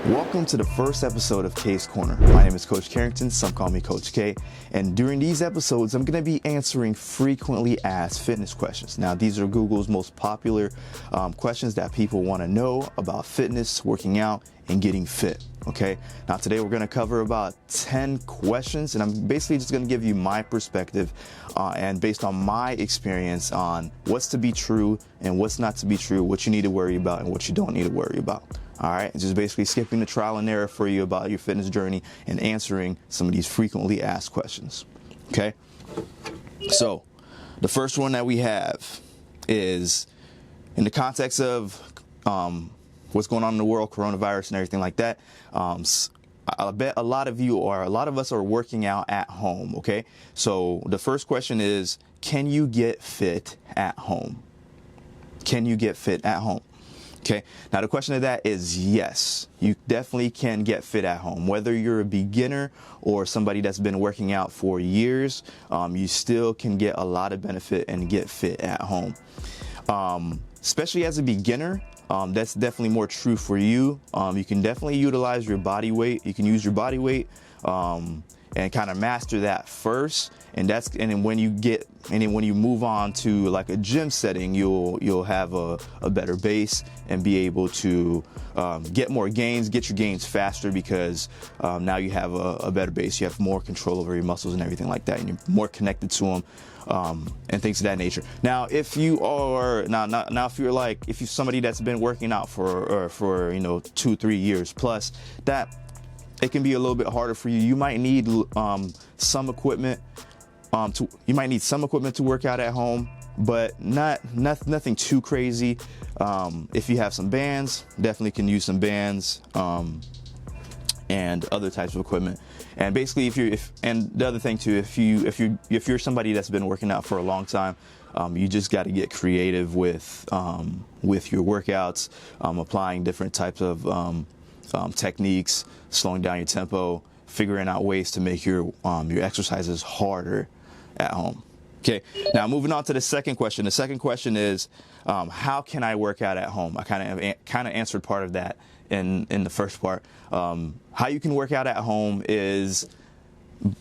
Welcome to the first episode of K's Corner. My name is Coach Carrington, some call me Coach K, and during these episodes I'm going to be answering frequently asked fitness questions. Now these are Google's most popular questions that people want to know about fitness, working out, and getting fit. Okay, now today we're going to cover about 10 questions, and I'm basically just going to give you my perspective and based on my experience on what's to be true and what's not to be true, what you need to worry about and what you don't need to worry about. All right, just basically skipping the trial and error for you about your fitness journey and answering some of these frequently asked questions. Okay, so the first one that we have is in the context of what's going on in the world, coronavirus and everything like that. I bet a lot of you or a lot of us are working out at home. Okay, so the first question is, can you get fit at home? Can you get fit at home? Okay, now the question of that is yes, you definitely can get fit at home. Whether you're a beginner or somebody that's been working out for years, you still can get a lot of benefit and get fit at home. Especially as a beginner, that's definitely more true for you. You can definitely utilize your body weight. You can use your body weight and kind of master that first, and then when you move on to like a gym setting, you'll have a better base and be able to get more gains, get your gains faster because now you have a better base. You have more control over your muscles and everything like that, and you're more connected to them and things of that nature. Now, if you are if you're somebody that's been working out for 2-3 years plus, that it can be a little bit harder for you. You might need some equipment to work out at home, but nothing too crazy. If you have some bands, definitely can use some bands and other types of equipment. And basically, and the other thing too, if you're somebody that's been working out for a long time, you just got to get creative with your workouts, applying different types of techniques, slowing down your tempo, figuring out ways to make your exercises harder at home. Okay, now moving on to the second question. The second question is, how can I work out at home? I kind of answered part of that in the first part. How you can work out at home is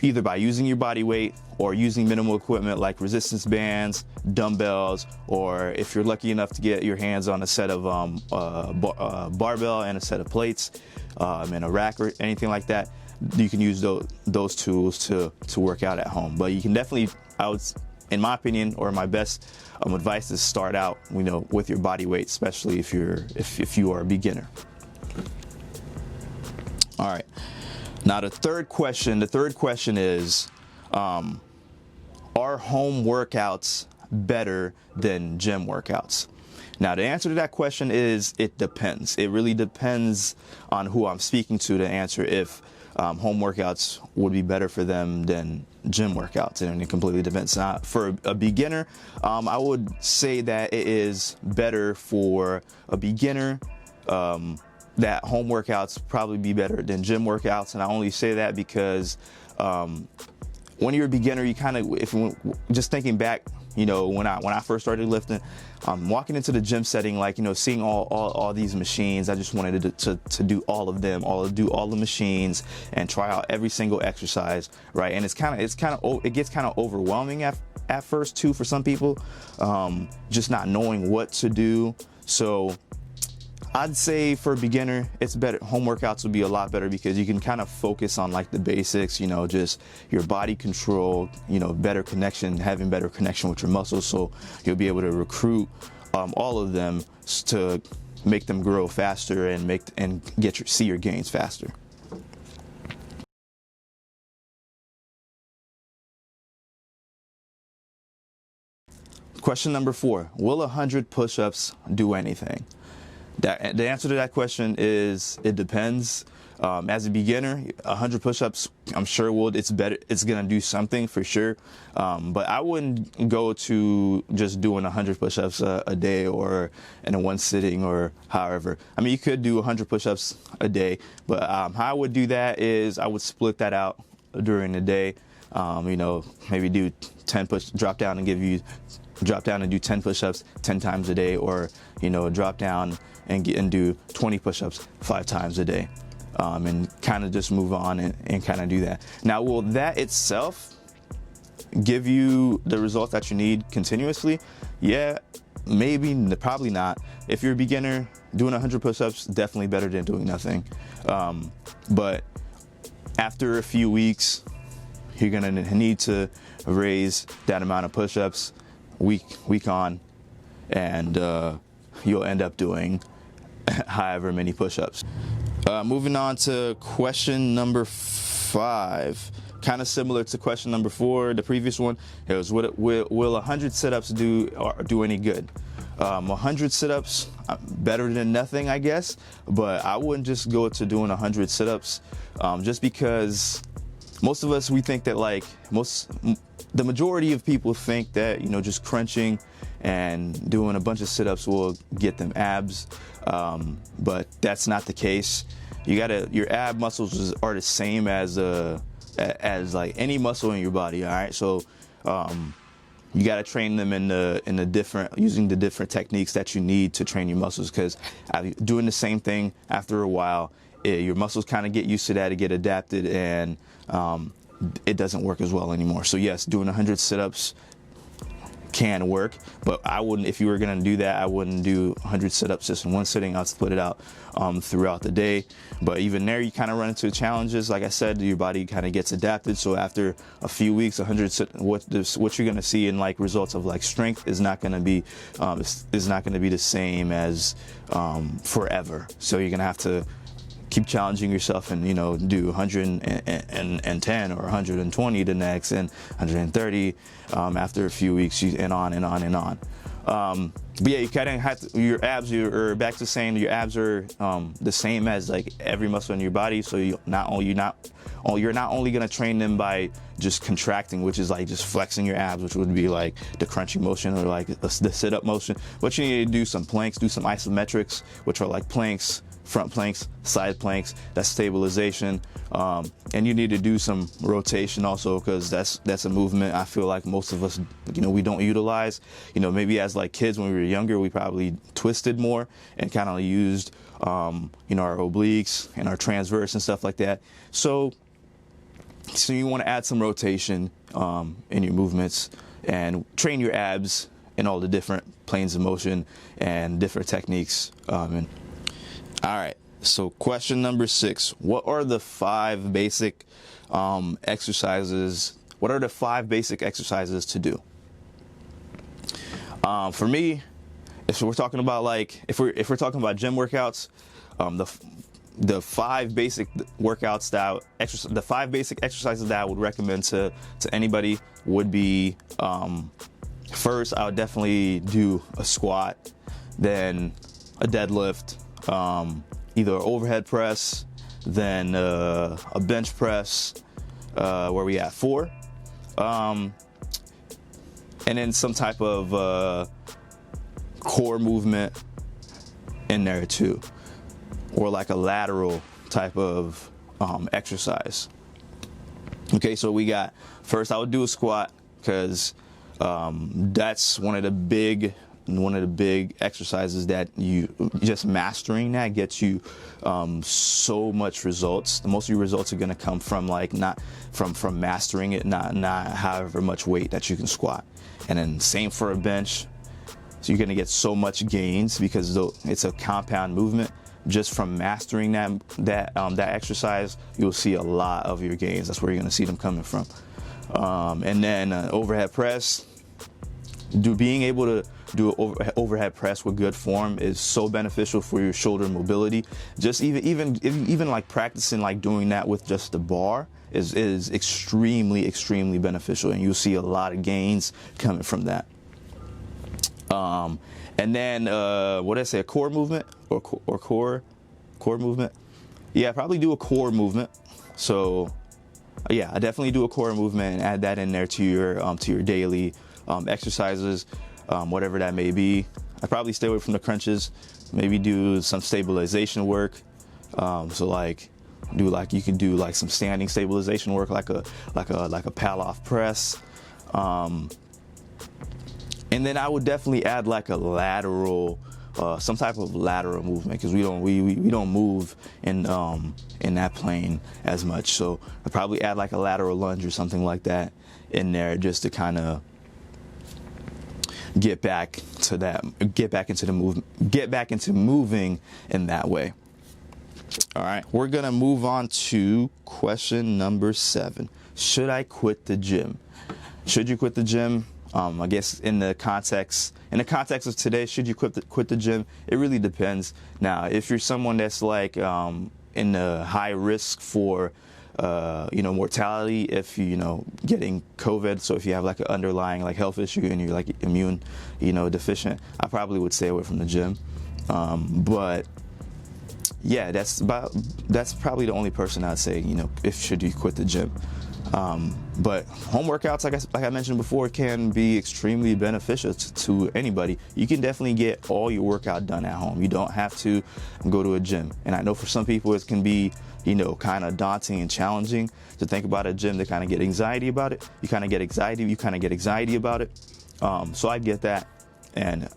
either by using your body weight or using minimal equipment like resistance bands, dumbbells, or if you're lucky enough to get your hands on a set of barbell and a set of plates and a rack or anything like that, you can use those tools to work out at home. But you can definitely, in my opinion, or my best advice is start out with your body weight, especially if you are a beginner. All right. Now the third question is, are home workouts better than gym workouts? Now the answer to that question is it depends. It really depends on who I'm speaking to answer if home workouts would be better for them than gym workouts, and it completely depends. Now, for a beginner, I would say that it is better for a beginner. That home workouts probably be better than gym workouts, and I only say that because when you're a beginner, you kind of, just thinking back, when I first started lifting, walking into the gym setting, seeing all these machines, I just wanted to do all of them, do all the machines and try out every single exercise, right? And it gets kind of overwhelming at first too for some people, just not knowing what to do. So I'd say for a beginner, it's better. Home workouts would be a lot better because you can kind of focus on the basics, just your body control, better connection, having better connection with your muscles. So you'll be able to recruit all of them to make them grow faster and see your gains faster. Question number 4, will 100 push-ups do anything? The answer to that question is it depends. As a beginner, 100 push-ups, I'm sure it's better. It's gonna do something for sure. But I wouldn't go to just doing 100 push-ups a day or in one sitting or however. I mean, you could do 100 push-ups a day, but how I would do that is I would split that out during the day. Maybe do 10 drop down and do 10 push-ups 10 times a day, or drop down and do 20 push-ups 5 times a day. and kind of just move on and kind of do that. Now, will that itself give you the results that you need continuously? Yeah, maybe, probably not. If you're a beginner, doing 100 push-ups, definitely better than doing nothing. But after a few weeks, you're gonna need to raise that amount of push-ups week on, and you'll end up doing however many push-ups. Moving on to question number 5. Kind of similar to question number 4, the previous one. It was, will 100 sit-ups do any good? 100 sit-ups, better than nothing, I guess, but I wouldn't just go to doing 100 sit-ups, just because most of us, we think that the majority of people think that, just crunching and doing a bunch of sit-ups will get them abs, but that's not the case. Your ab muscles are the same as like any muscle in your body. All right, so you got to train them using the different techniques that you need to train your muscles, because doing the same thing after a while, your muscles kind of get used to that, it get adapted, and it doesn't work as well anymore. So yes, doing 100 sit-ups can work, but I wouldn't, if you were going to do that, I wouldn't do 100 sit-ups just in one sitting. I'd split it out throughout the day. But even there, you kind of run into challenges. Like I said, your body kind of gets adapted. So after a few weeks, 100 what you're going to see in like results of like strength is not going to be the same as forever. So you're going to have to keep challenging yourself and do 110 or 120 the next, and 130 after a few weeks, and on and on and on. But yeah, you kind of have to, your abs, you're back to saying your abs are the same as like every muscle in your body. So you're not only going to train them by just contracting, which is like just flexing your abs, which would be like the crunching motion or like the sit-up motion. But you need to do some planks, do some isometrics, which are like planks, front planks, side planks, that's stabilization, and you need to do some rotation also, because that's a movement I feel like most of us we don't utilize. Maybe as like kids when we were younger, we probably twisted more and kind of used our obliques and our transverse and stuff like that. So you want to add some rotation in your movements and train your abs in all the different planes of motion and different techniques. All right, so question number 6. What are the 5 basic exercises? What are the 5 basic exercises to do? For me, if we're talking about if we're talking about gym workouts, the 5 basic workouts the 5 basic exercises that I would recommend to anybody would be, first, I would definitely do a squat, then a deadlift, either overhead press, then a bench press, where we at 4, and then some type of core movement in there too, or like a lateral type of exercise. Okay, so we got, first I would do a squat, because that's one of the big exercises that you just mastering that gets you so much results. The most of your results are going to come from not from mastering it, not however much weight that you can squat. And then same for a bench. So you're going to get so much gains because it's a compound movement. Just from mastering that exercise, you'll see a lot of your gains. That's where you're going to see them coming from. And then overhead press. Being able to do an overhead press with good form is so beneficial for your shoulder mobility. Just even like practicing like doing that with just the bar is extremely beneficial, and you'll see a lot of gains coming from that. And then what did I say? A core movement or core movement? Yeah, probably do a core movement. So yeah, I definitely do a core movement and add that in there to your daily exercises, whatever that may be. I probably stay away from the crunches. Maybe do some stabilization work. So you can do like some standing stabilization work, like a Pallof press. And then I would definitely add like a lateral some type of lateral movement, because we don't move in that plane as much. So I'd probably add like a lateral lunge or something like that in there, just to kind of get back into moving in that way. All right, we're gonna move on to question number 7. Should I quit the gym? Should you quit the gym? I guess in the context of today, should you quit the gym? It really depends. Now, if you're someone that's like in the high risk for mortality, if getting COVID, so if you have like an underlying like health issue and you're like immune deficient, I probably would stay away from the gym. But yeah, that's probably the only person I'd say, should you quit the gym. But home workouts, like I mentioned before, can be extremely beneficial to anybody. You can definitely get all your workout done at home. You don't have to go to a gym. And I know for some people it can be, kind of daunting and challenging to think about a gym. They kind of get anxiety about it. You kind of get anxiety about it. So I get that. And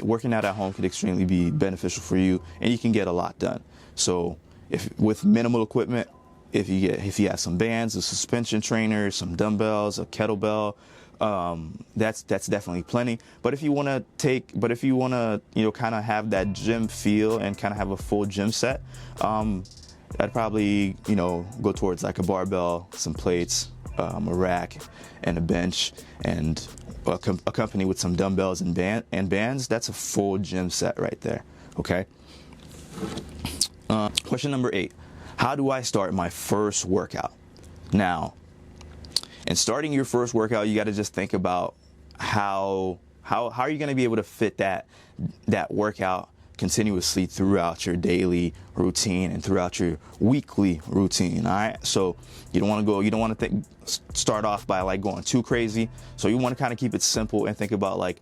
working out at home can extremely be beneficial for you, and you can get a lot done. So with minimal equipment, if you have some bands, a suspension trainer, some dumbbells, a kettlebell, that's definitely plenty. But if you want to kind of have that gym feel and kind of have a full gym set, I'd probably go towards like a barbell, some plates, a rack, and a bench, and accompanied with some dumbbells and bands. That's a full gym set right there. Okay. Question number 8. How do I start my first workout? Now, in starting your first workout, you got to just think about how are you going to be able to fit that workout continuously throughout your daily routine and throughout your weekly routine. All right. So you don't want to start off by like going too crazy. So you want to kind of keep it simple and think about like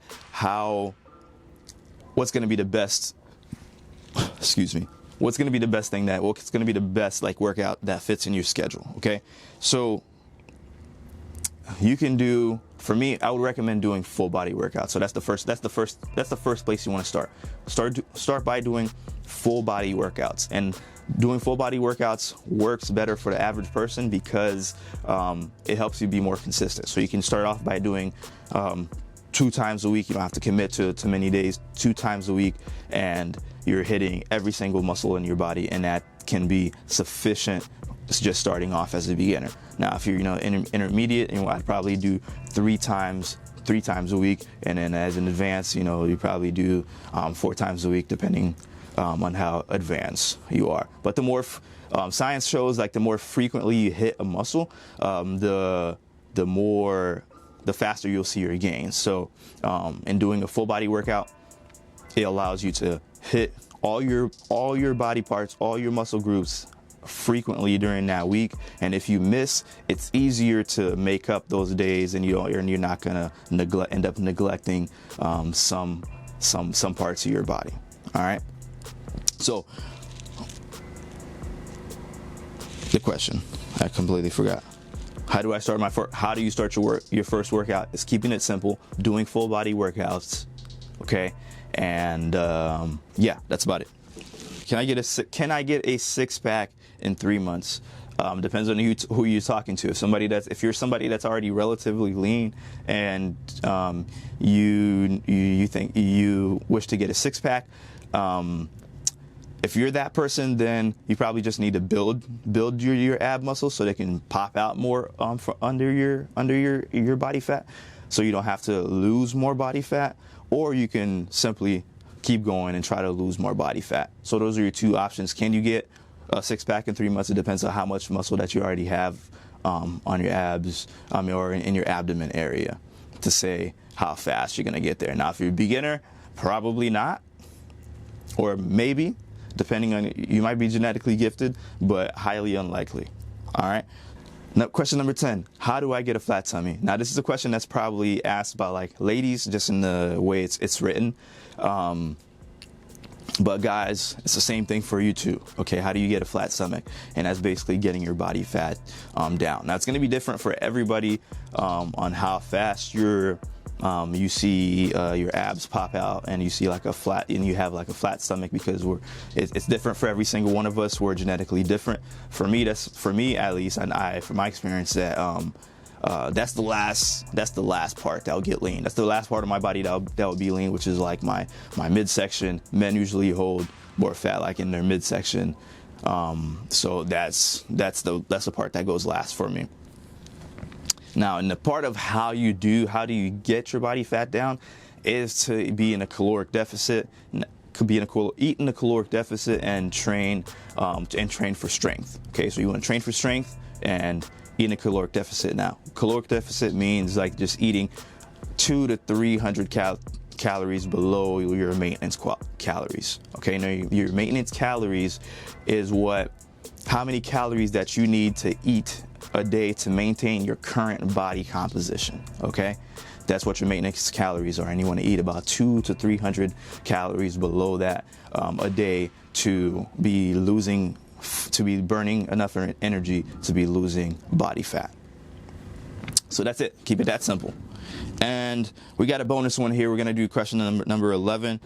what's going to be the best, what's going to be the best thing what's going to be the best like workout that fits in your schedule. Okay. So you can do, for me, I would recommend doing full body workouts. So that's the first place you want to start. Start by doing full body workouts. And doing full body workouts works better for the average person because it helps you be more consistent. So you can start off by doing 2 times a week. You don't have to commit to many days. 2 times a week, and you're hitting every single muscle in your body, and that can be sufficient. It's just starting off as a beginner. Now, if you're intermediate, I'd probably do 3 times a week, and then as an advanced, you probably do 4 times a week, depending on how advanced you are. But the more science shows, like the more frequently you hit a muscle, the faster you'll see your gains. So, in doing a full body workout, it allows you to hit all your body parts, all your muscle groups frequently during that week. And if you miss, it's easier to make up those days, and you're not gonna end up neglecting some parts of your body. All right. So the question, I completely forgot. How do you start your first workout? It's keeping it simple, doing full body workouts. Okay. And yeah, that's about it. Can I get a 6-pack in 3 months? Depends on who you're talking to. If you're somebody that's already relatively lean, and you think you wish to get a 6-pack, if you're that person, then you probably just need to build your ab muscles so they can pop out more under your body fat, so you don't have to lose more body fat, or you can simply keep going and try to lose more body fat. So those are your 2 options. Can you get a 6-pack in 3 months? It depends on how much muscle that you already have on your abs, or in your abdomen area, to say how fast you're gonna get there. Now, if you're a beginner, probably not, or maybe, depending on, you might be genetically gifted, but highly unlikely. All right. Now, question number 10, how do I get a flat tummy? Now, this is a question that's probably asked by like ladies, just in the way it's written. But guys, it's the same thing for you too. Okay, how do you get a flat stomach? And that's basically getting your body fat down. Now, it's going to be different for everybody on how fast your You see your abs pop out, and you see like a flat, and you have like a flat stomach because it's different for every single one of us. We're genetically different. For me, at least, and from my experience, that that's the last part that'll get lean. That's the last part of my body that'll be lean, which is like my midsection. Men usually hold more fat like in their midsection, so that's the part that goes last for me. Now, in the part of how do you get your body fat down is to be in a caloric deficit. Could be eat in a caloric deficit and train for strength. Okay, so you want to train for strength and eat in a caloric deficit. Now, caloric deficit means like just eating 200 to 300 calories below your maintenance calories. Okay, now your maintenance calories is how many calories that you need to eat a day to maintain your current body composition. Okay, that's what your maintenance calories are, and you want to eat about 200 to 300 calories below that a day to be burning enough energy to be losing body fat. So that's it. Keep it that simple. And we got a bonus one here. We're gonna do question number 11.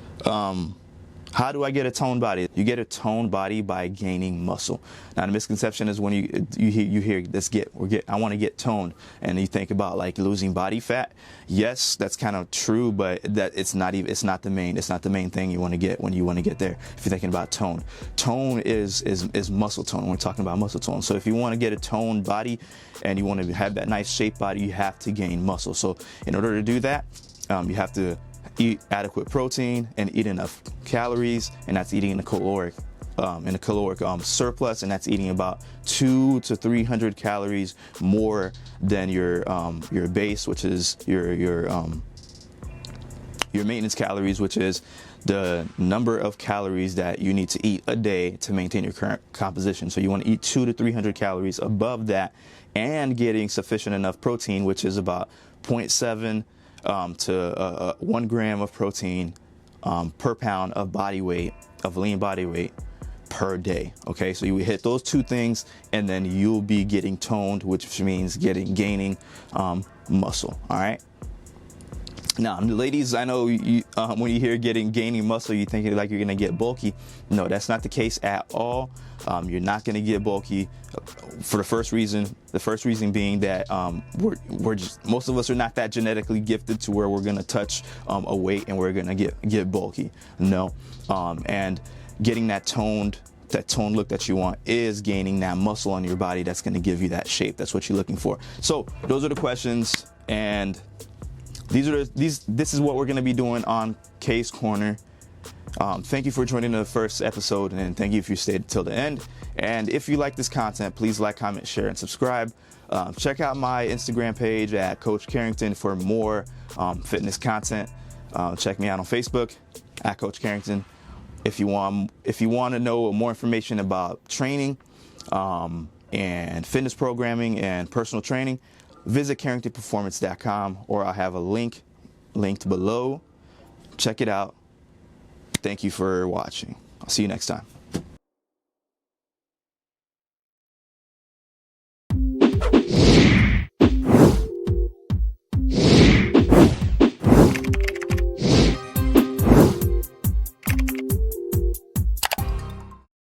How do I get a toned body? You get a toned body by gaining muscle. Now, the misconception is when you hear I want to get toned, and you think about like losing body fat. Yes, that's kind of true, but it's not the main thing you want to get when you want to get there. If you're thinking about tone is muscle tone. We're talking about muscle tone. So if you want to get a toned body and you want to have that nice shaped body, you have to gain muscle. So in order to do that, you have to eat adequate protein and eat enough calories, and that's eating in a caloric surplus, and that's eating about 200 to 300 calories more than your base, which is your maintenance calories, which is the number of calories that you need to eat a day to maintain your current composition. So you want to eat 200 to 300 calories above that, and getting sufficient enough protein, which is about 0.7 to 1 gram of protein per pound of lean body weight per day. Okay, so you hit those two things, and then you'll be getting toned, which means gaining muscle. All right. Now, ladies, I know when you hear gaining muscle, you're thinking like you're gonna get bulky. No, that's not the case at all. You're not gonna get bulky for the first reason being that most of us are not that genetically gifted to where we're gonna touch a weight and we're gonna get bulky. No, and getting that toned look that you want is gaining that muscle on your body that's gonna give you that shape. That's what you're looking for. So those are the questions, and this is what we're going to be doing on Case Corner. Thank you for joining the first episode, and thank you if you stayed till the end. And if you like this content, please like, comment, share, and subscribe. Check out my Instagram page at Coach Carrington for more fitness content. Check me out on Facebook at Coach Carrington. If you want to know more information about training and fitness programming and personal training, visit CarringtonPerformance.com, or I'll have a link linked below. Check it out. Thank you for watching. I'll see you next time.